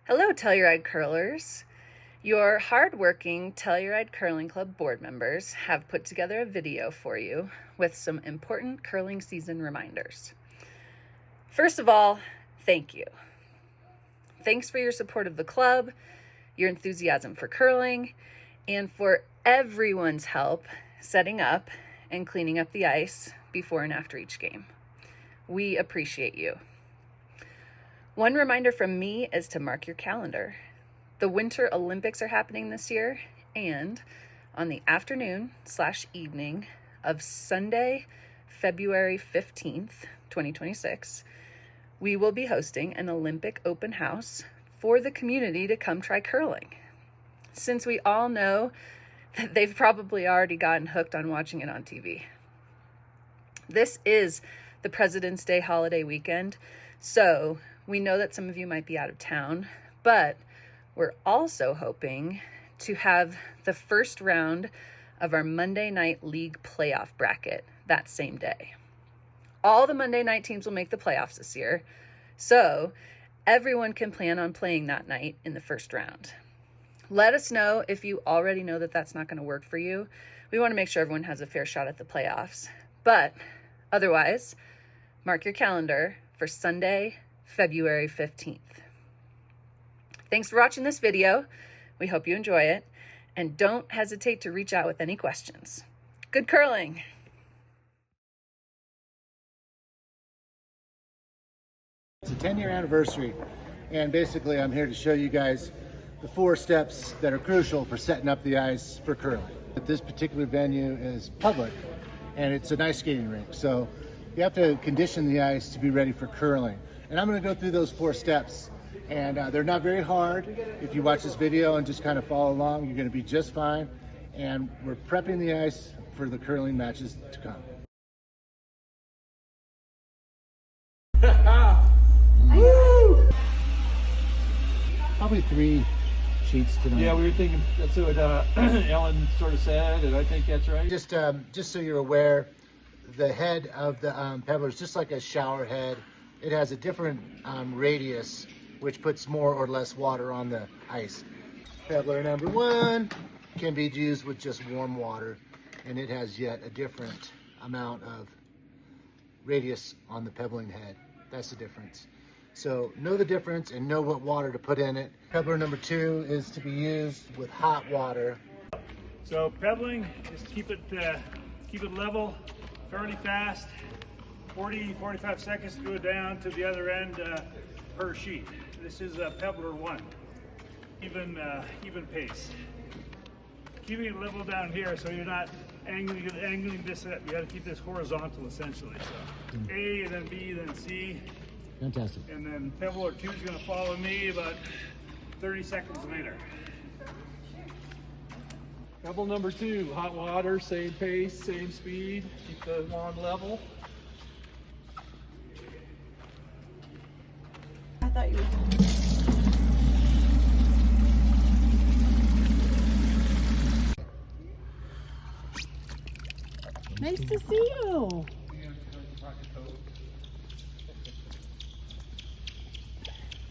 Hello, Telluride Curlers. Your hardworking Telluride Curling Club board members have put together a video for you with some important curling season reminders. First of all, thank you. Thanks for your support of the club, your enthusiasm for curling, and for everyone's help setting up and cleaning up the ice before and after each game. We appreciate you. One reminder from me is to mark your calendar. The Winter Olympics are happening this year, and on the afternoon/evening of Sunday, February 15th, 2026, we will be hosting an Olympic open house for the community to come try curling. Since we all know that they've probably already gotten hooked on watching it on TV. This is the President's Day holiday weekend, so we know that some of you might be out of town, but we're also hoping to have the first round of our Monday Night League playoff bracket that same day. All the Monday night teams will make the playoffs this year, so everyone can plan on playing that night in the first round. Let us know if you already know that that's not going to work for you. We want to make sure everyone has a fair shot at the playoffs, but otherwise, mark your calendar for Sunday, February 15th. Thanks for watching this video. We hope you enjoy it, and don't hesitate to reach out with any questions. Good curling! It's a 10-year anniversary, and basically I'm here to show you guys the 4 steps that are crucial for setting up the ice for curling. This particular venue is public, and it's an ice skating rink, so you have to condition the ice to be ready for curling. And I'm going to go through those 4 steps, and they're not very hard. If you watch this video and just kind of follow along, you're going to be just fine. And we're prepping the ice for the curling matches to come. Woo! Probably 3 sheets tonight. Yeah, we were thinking that's what Ellen sort of said, and I think that's right. Just so you're aware, the head of the pebbler is just like a shower head. It has a different radius, which puts more or less water on the ice. Pebbler number 1 can be used with just warm water, and it has yet a different amount of radius on the pebbling head. That's the difference. So know the difference and know what water to put in it. Pebbler number 2 is to be used with hot water. So pebbling is keep it level, fairly fast. 40-45 seconds to go down to the other end per sheet. This is pebbler 1, even pace. Keeping it level down here so you're not angling this up. You got to keep this horizontal essentially. So A, and then B, then C. Fantastic. And then pebbler 2 is going to follow me about 30 seconds later. Pebble number 2, hot water, same pace, same speed, keep the wand level. I thought you were. Nice to see you.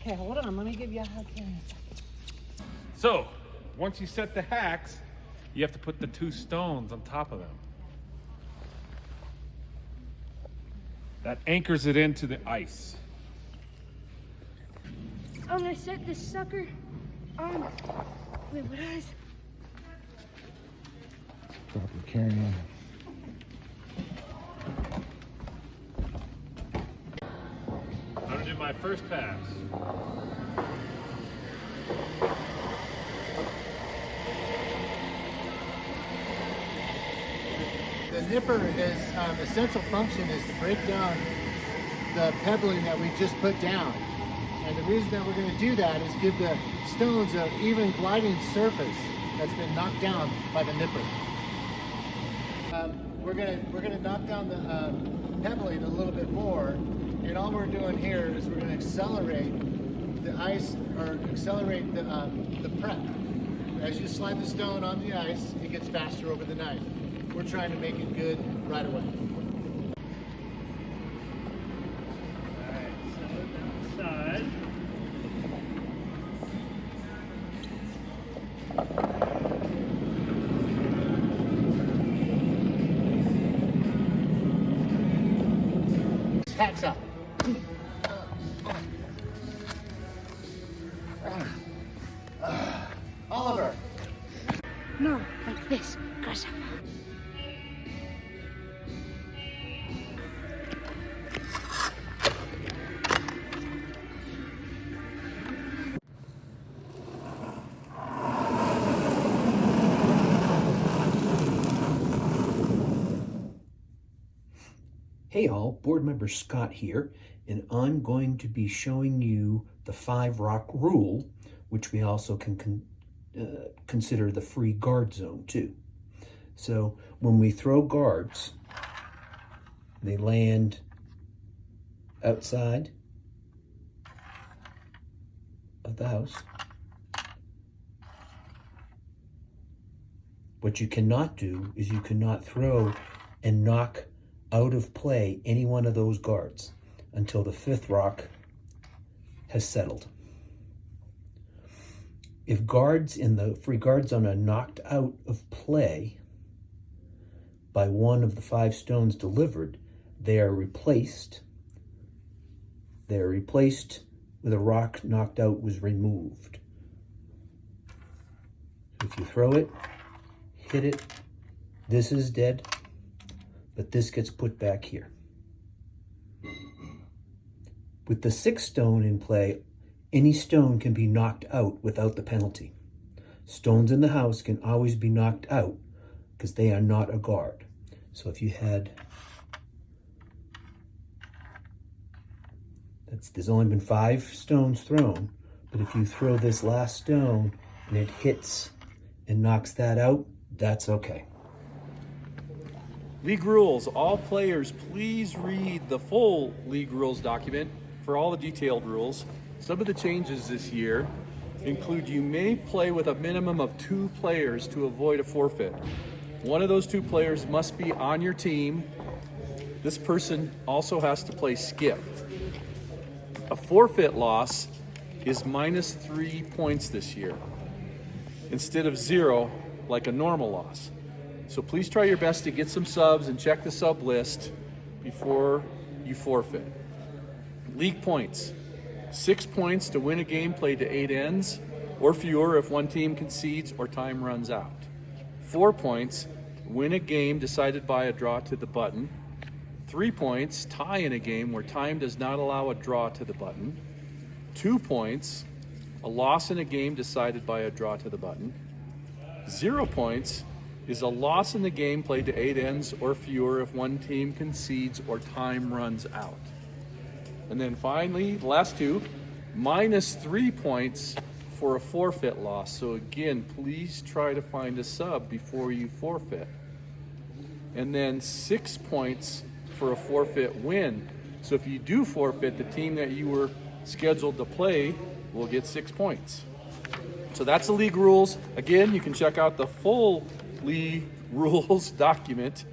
Okay, hold on. Let me give you a hug here in a second. So, once you set the hacks, you have to put the 2 stones on top of them. That anchors it into the ice. I'm gonna set this sucker on. Wait, what is? Proper carrying. I'm gonna do my first pass. The nipper, his essential function is to break down the pebbling that we just put down. And the reason that we're going to do that is give the stones an even gliding surface that's been knocked down by the nipper. We're gonna knock down the pebbling a little bit more, and all we're doing here is we're going to accelerate the ice, or accelerate the prep. As you slide the stone on the ice, it gets faster over the night. We're trying to make it good right away. Side. Hats up. Oliver. No, like this. Grasshopper. Hey all, board member Scott here, and I'm going to be showing you the 5-rock rule, which we also can consider the free guard zone too. So when we throw guards, they land outside of the house. What you cannot do is you cannot throw and knock out of play any one of those guards until the 5th rock has settled. If guards in the free guard zone are knocked out of play by one of the 5 stones delivered, they are replaced. They are replaced with a rock knocked out was removed. If you throw it, hit it, this is dead, but this gets put back here. With the 6th stone in play, any stone can be knocked out without the penalty. Stones in the house can always be knocked out because they are not a guard. So if you had, there's only been 5 stones thrown, but if you throw this last stone and it hits and knocks that out, that's okay. League rules. All players, please read the full league rules document for all the detailed rules. Some of the changes this year include you may play with a minimum of 2 players to avoid a forfeit. One of those 2 players must be on your team. This person also has to play skip. A forfeit loss is -3 points this year instead of 0 like a normal loss. So please try your best to get some subs and check the sub list before you forfeit. League points. 6 points to win a game played to 8 ends, or fewer if one team concedes or time runs out. 4 points, win a game decided by a draw to the button. 3 points, tie in a game where time does not allow a draw to the button. 2 points, a loss in a game decided by a draw to the button. 0 points is a loss in the game played to 8 ends or fewer if one team concedes or time runs out. And then finally, the last 2, -3 points for a forfeit loss. So again, please try to find a sub before you forfeit. And then 6 points for a forfeit win. So if you do forfeit, the team that you were scheduled to play will get 6 points. So that's the league rules. Again, you can check out the full league rules document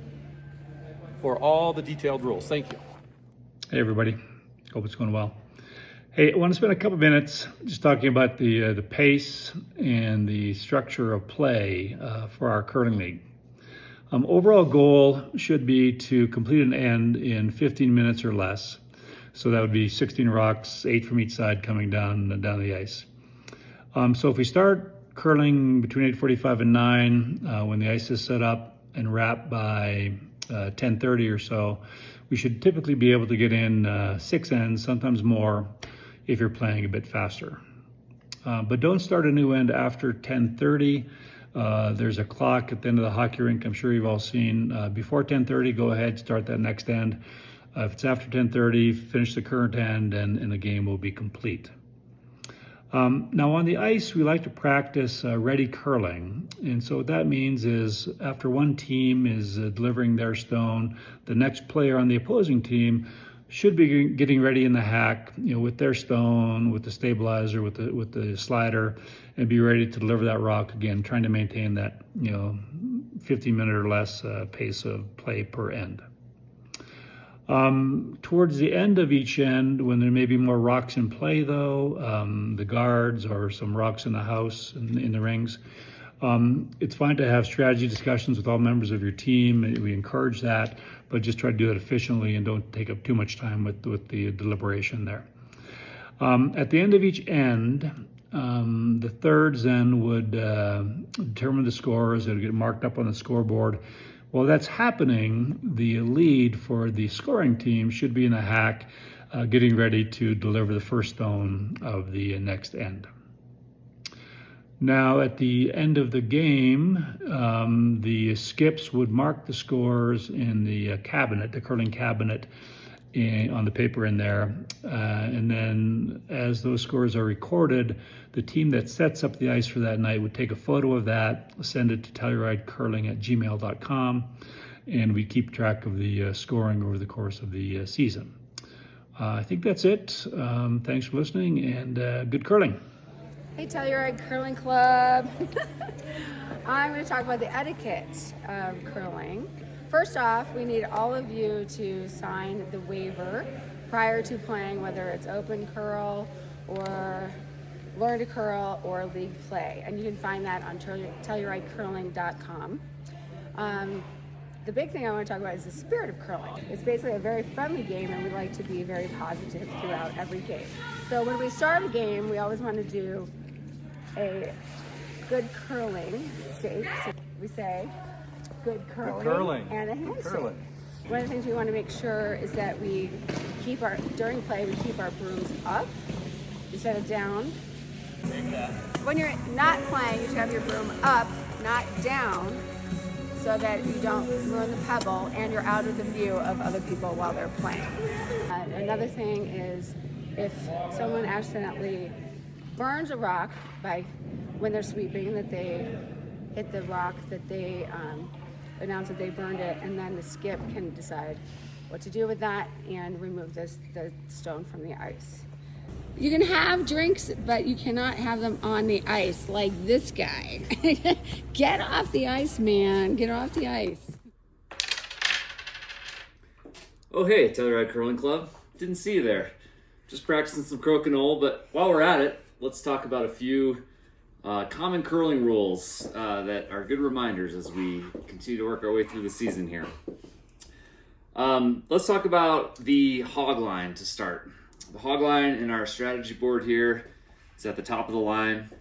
for all the detailed rules. Thank you. Hey everybody, hope it's going well. Hey, I want to spend a couple minutes just talking about the pace and the structure of play for our curling league. Overall goal should be to complete an end in 15 minutes or less. So that would be 16 rocks, 8 from each side coming down the ice. So if we start curling between 8:45 and 9, when the ice is set up and wrapped by 10:30 or so, we should typically be able to get in 6 ends, sometimes more, if you're playing a bit faster. But don't start a new end after 10:30. There's a clock at the end of the hockey rink, I'm sure you've all seen. Before 10:30, go ahead, start that next end. If it's after 10:30, finish the current end and the game will be complete. Now on the ice, we like to practice ready curling. And so what that means is after one team is delivering their stone, the next player on the opposing team should be getting ready in the hack, with their stone, with the stabilizer, with the slider, and be ready to deliver that rock again, trying to maintain that, 15-minute or less pace of play per end. Towards the end of each end, when there may be more rocks in play though, the guards or some rocks in the house, in the rings, It's fine to have strategy discussions with all members of your team. We encourage that, but just try to do it efficiently and don't take up too much time with the deliberation there. At the end of each end, the thirds then would determine the scores. It would get marked up on the scoreboard. While that's happening, the lead for the scoring team should be in the hack, getting ready to deliver the first stone of the next end. Now, at the end of the game, the skips would mark the scores in the cabinet, the curling cabinet, on the paper in there. And then as those scores are recorded, the team that sets up the ice for that night would take a photo of that, send it to tellurideCurling@gmail.com, and we keep track of the scoring over the course of the season. I think that's it. Thanks for listening, and good curling. Hey, Telluride Curling Club. I'm going to talk about the etiquette of curling. First off, we need all of you to sign the waiver prior to playing, whether it's open curl or learn to curl or league play. And you can find that on TellurideCurling.com. The big thing I want to talk about is the spirit of curling. It's basically a very friendly game, and we like to be very positive throughout every game. So when we start a game, we always want to do a good curling shake. So we say good curling, and a handshake. One of the things we want to make sure is that we keep during play, we keep our brooms up instead of down. When you're not playing, you should have your broom up, not down, so that you don't ruin the pebble and you're out of the view of other people while they're playing. Another thing is if someone accidentally burns a rock when they're sweeping, that they hit the rock, that they announce that they burned it, and then the skip can decide what to do with that and remove the stone from the ice. You can have drinks, but you cannot have them on the ice like this guy. Get off the ice, man. Get off the ice. Oh, hey, Telluride Curling Club. Didn't see you there. Just practicing some crokinole, but while we're at it, let's talk about a few common curling rules that are good reminders as we continue to work our way through the season here. Let's talk about the hog line to start. The hog line in our strategy board here is at the top of the line.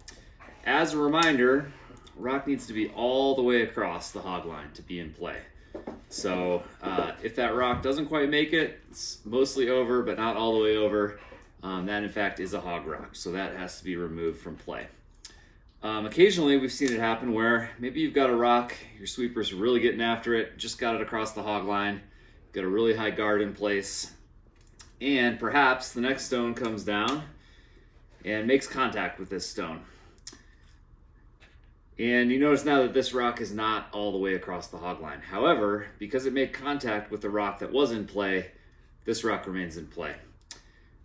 As a reminder, rock needs to be all the way across the hog line to be in play. So if that rock doesn't quite make it, it's mostly over, but not all the way over. That in fact is a hog rock, so that has to be removed from play. Occasionally we've seen it happen where maybe you've got a rock, your sweepers are really getting after it, just got it across the hog line, got a really high guard in place, and perhaps the next stone comes down and makes contact with this stone. And you notice now that this rock is not all the way across the hog line. However, because it made contact with the rock that was in play, this rock remains in play.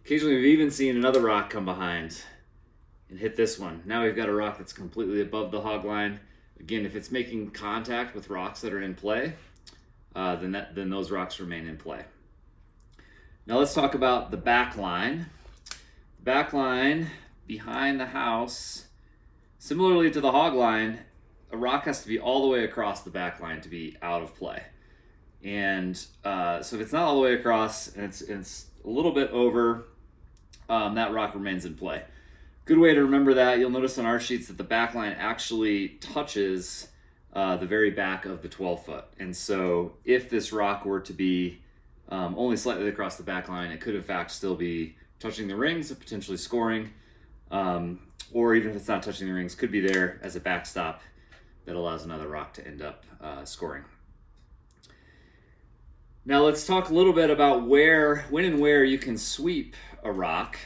Occasionally we've even seen another rock come behind and hit this one. Now we've got a rock that's completely above the hog line. Again, if it's making contact with rocks that are in play, then those rocks remain in play. Now let's talk about the back line. The back line behind the house, similarly to the hog line, a rock has to be all the way across the back line to be out of play. And so if it's not all the way across and it's a little bit over, that rock remains in play. Good way to remember that, you'll notice on our sheets that the back line actually touches the very back of the 12 foot. And so if this rock were to be only slightly across the back line, it could in fact still be touching the rings and potentially scoring. Or even if it's not touching the rings, could be there as a backstop that allows another rock to end up scoring. Now let's talk a little bit about when and where you can sweep a rock.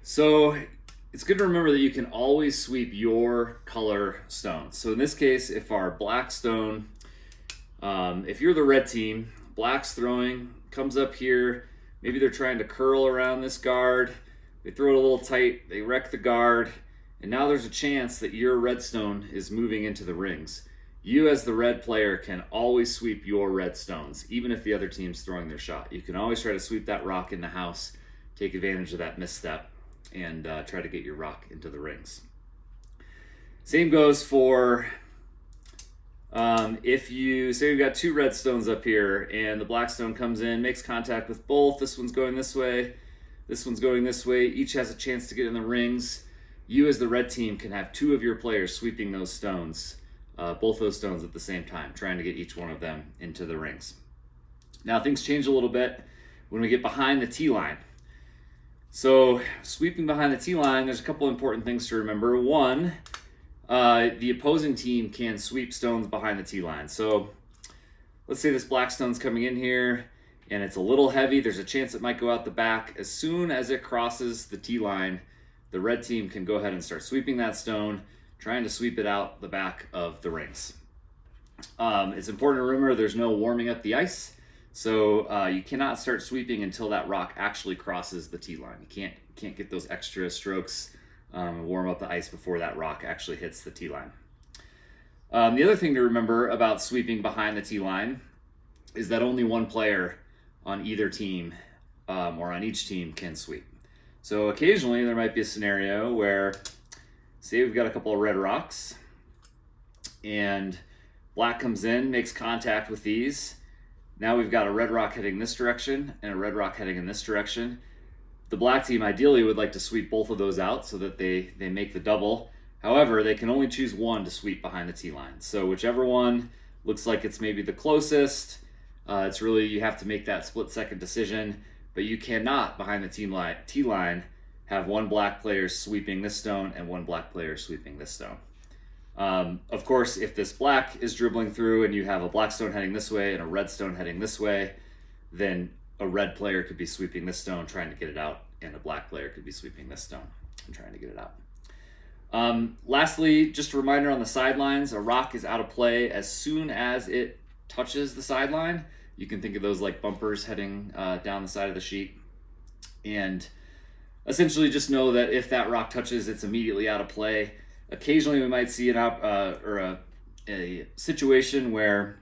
So it's good to remember that you can always sweep your color stone. So in this case, if our black stone, if you're the red team, black's throwing, comes up here, maybe they're trying to curl around this guard, they throw it a little tight, they wreck the guard, and now there's a chance that your red stone is moving into the rings. You as the red player can always sweep your red stones, even if the other team's throwing their shot. You can always try to sweep that rock in the house, take advantage of that misstep, and try to get your rock into the rings. Same goes for if you say we've got two red stones up here and the black stone comes in, makes contact with both. This one's going this way, this one's going this way. Each has a chance to get in the rings. You as the red team can have two of your players sweeping those stones, both those stones at the same time, trying to get each one of them into the rings. Now things change a little bit when we get behind the tee line. So sweeping behind the tee line, there's a couple important things to remember. One, the opposing team can sweep stones behind the tee line. So let's say this black stone's coming in here and it's a little heavy. There's a chance it might go out the back. As soon as it crosses the tee line, the red team can go ahead and start sweeping that stone, trying to sweep it out the back of the rings. It's important to remember there's no warming up the ice. So you cannot start sweeping until that rock actually crosses the tee line. You can't get those extra strokes and warm up the ice before that rock actually hits the tee line. The other thing to remember about sweeping behind the tee line is that only one player on either team or on each team can sweep. So occasionally there might be a scenario where, say we've got a couple of red rocks and black comes in, makes contact with these. Now we've got a red rock heading this direction and a red rock heading in this direction. The black team ideally would like to sweep both of those out so that they make the double. However, they can only choose one to sweep behind the tee line. So whichever one looks like it's maybe the closest, it's really, you have to make that split-second decision, but you cannot, behind the tee line, have one black player sweeping this stone and one black player sweeping this stone. Of course, if this black is dribbling through and you have a black stone heading this way and a red stone heading this way, then a red player could be sweeping this stone trying to get it out, and a black player could be sweeping this stone and trying to get it out. Lastly, just a reminder on the sidelines, a rock is out of play as soon as it touches the sideline. You can think of those like bumpers heading down the side of the sheet. And essentially just know that if that rock touches, it's immediately out of play. Occasionally we might see a situation where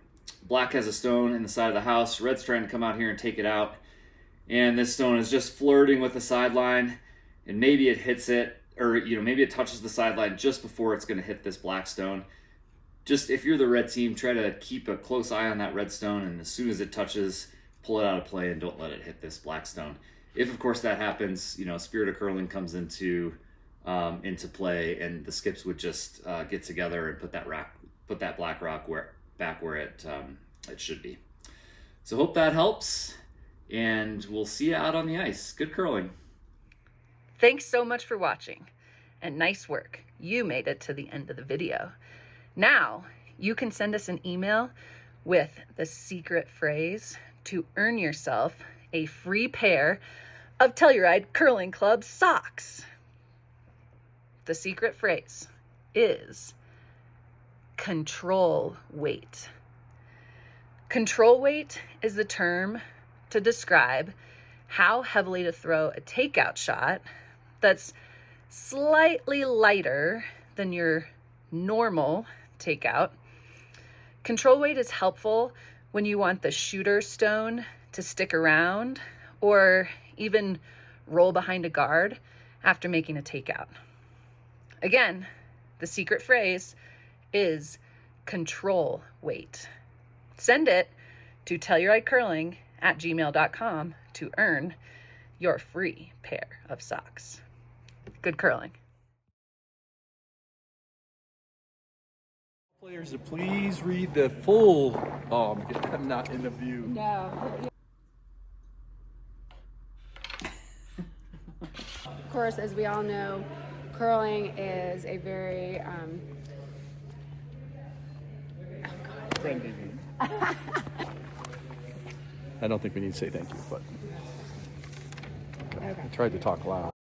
black has a stone in the side of the house, red's trying to come out here and take it out, and this stone is just flirting with the sideline, and maybe it hits it, or maybe it touches the sideline just before it's going to hit this black stone. Just, if you're the red team, try to keep a close eye on that red stone, and as soon as it touches, pull it out of play and don't let it hit this black stone. If of course that happens, Spirit of Curling comes into play, and the skips would just get together and put that black rock back where it should be. So hope that helps, and we'll see you out on the ice. Good curling. Thanks so much for watching, and nice work. You made it to the end of the video. Now you can send us an email with the secret phrase to earn yourself a free pair of Telluride Curling Club socks. The secret phrase is control weight. Control weight is the term to describe how heavily to throw a takeout shot that's slightly lighter than your normal takeout. Control weight is helpful when you want the shooter stone to stick around or even roll behind a guard after making a takeout. Again, the secret phrase is control weight. Send it to tellurideCurling@gmail.com to earn your free pair of socks. Good curling. Players to please read the full, I'm not in the view. No. Of course, as we all know, curling is a very Friendly. I don't think we need to say thank you, but I tried to talk loud.